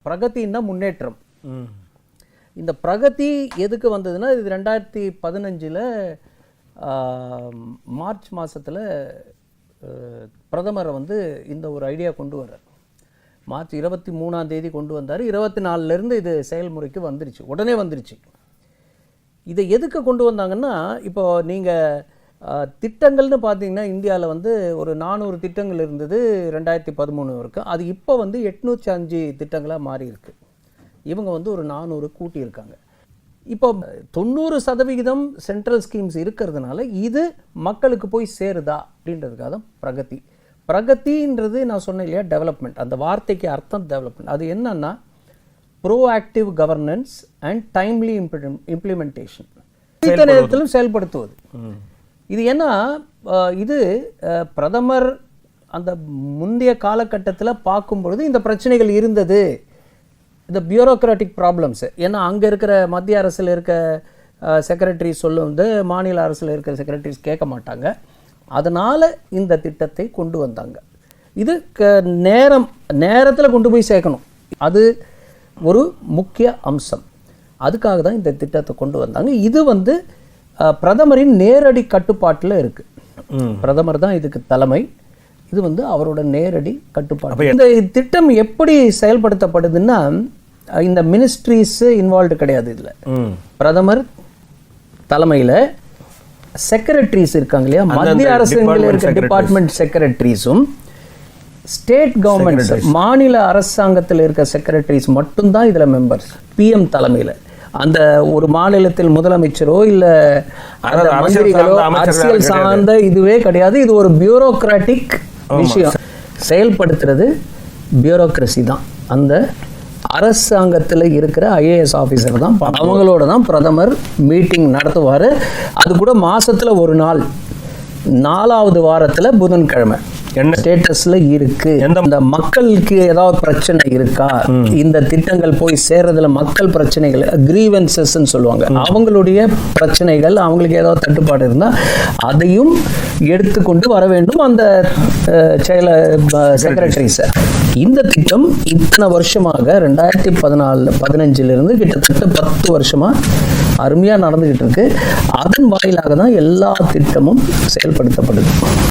பிரகதின்னா முன்னேற்றம். இந்த பிரகதி எதுக்கு வந்ததுன்னா, இது 2015 மார்ச் மாதத்தில் பிரதமரை வந்து இந்த ஒரு ஐடியா கொண்டு வர்றார். மார்ச் 23 கொண்டு வந்தார். 24 இது செயல்முறைக்கு வந்துருச்சு, உடனே வந்துருச்சு. இதை எதுக்கு கொண்டு வந்தாங்கன்னா, இப்போ நீங்கள் திட்டங்கள்னு பார்த்தீங்கன்னா இந்தியாவில் வந்து ஒரு 400 திட்டங்கள் இருந்தது 2013 வரைக்கும். அது இப்போ வந்து 805 திட்டங்களாக மாறி இருக்கு. இவங்க வந்து ஒரு 400 கூட்டியிருக்காங்க. இப்போ 90% சென்ட்ரல் ஸ்கீம்ஸ் இருக்கிறதுனால இது மக்களுக்கு போய் சேருதா அப்படின்றதுக்காக தான் பிரகதி. பிரகதின்றது நான் சொன்னேன் இல்லையா, டெவலப்மெண்ட். அந்த வார்த்தைக்கு அர்த்தம் டெவலப்மெண்ட். அது என்னன்னா proactive governance and timely implementation, நேரத்திலும் செயல்படுத்துவது. இது என்ன, இது பிரதமர் அந்த முந்தைய காலகட்டத்தில் பார்க்கும்பொழுது இந்த பிரச்சனைகள் இருந்தது, இந்த பியூரோக்ராட்டிக் ப்ராப்ளம்ஸு. ஏன்னா அங்கே இருக்கிற மத்திய அரசில் இருக்க செக்ரட்டரிஸ் வந்து மாநில அரசில் இருக்கிற செக்ரட்டரிஸ் கேட்க மாட்டாங்க. அதனால் இந்த திட்டத்தை கொண்டு வந்தாங்க. இது நேரத்தில் கொண்டு போய் சேர்க்கணும், அது ஒரு முக்கிய அம்சம். அதுக்காக தான் இந்த திட்டத்தை கொண்டு வந்தாங்க. இது வந்து பிரதமரின் நேரடி கட்டுப்பாட்டில் இருக்குது. பிரதமர் தான் இதுக்கு தலைமை. இது வந்து அவரோட நேரடி கட்டுப்பாடு. இந்த திட்டம் எப்படி செயல்படுத்தப்படுதுன்னா, இந்த மினிஸ்ட்ரிஸ் இன்வால்வ்டு கிடையாது. இதில் பிரதமர் தலைமையில் செக்ரட்டரிஸ் இருக்காங்க இல்லையா, மத்திய அரசுகளில் இருக்க டிபார்ட்மெண்ட் செக்ரட்டரிஸும் ஸ்டேட் கவர்மெண்ட்ஸ் மாநில அரசாங்கத்தில் இருக்க செக்ரட்டரிஸ் மட்டும்தான் இதில் மெம்பர்ஸ். பிஎம் தலைமையில் அந்த ஒரு மாநிலத்தில் முதலமைச்சரோ இல்லை மந்திரிகளோ அரசியல் சார்ந்த இதுவே கிடையாது. இது ஒரு பியூரோக்ராட்டிக் விஷயம். செயல்படுத்துறது பியூரோக்ரசி தான். அந்த அரசாங்கத்தில் இருக்கிற ஐஏஎஸ் ஆஃபீஸர் தான். அவங்களோட தான் பிரதமர் மீட்டிங் நடத்துவார். அது கூட மாசத்துல ஒரு நாள், 4வது வாரத்தில் புதன்கிழமை. என்ன ஸ்டேட்டஸ்ல இருக்கு, இந்த மக்களுக்கு ஏதாவது பிரச்சனை இருக்கா, இந்த திட்டங்கள் போய் சேர்றதுல மக்கள் பிரச்சனைகள், கிரீவன்சஸ்ன்னு சொல்லுவாங்க, அவங்களுடைய பிரச்சனைகள், அவங்களுக்கு ஏதாவது தட்டுப்பாடு இருந்தால் அதையும் எடுத்துக்கொண்டு வர வேண்டும் அந்த செக்ரட்டரிஸ். இந்த திட்டம் இத்தனை வருஷமாக 2014-15 கிட்டத்தட்ட 10 வருஷமா அருமையாக நடந்துகிட்டு இருக்கு. அதன் வாயிலாக தான் எல்லா திட்டமும் செயல்படுத்தப்படுது.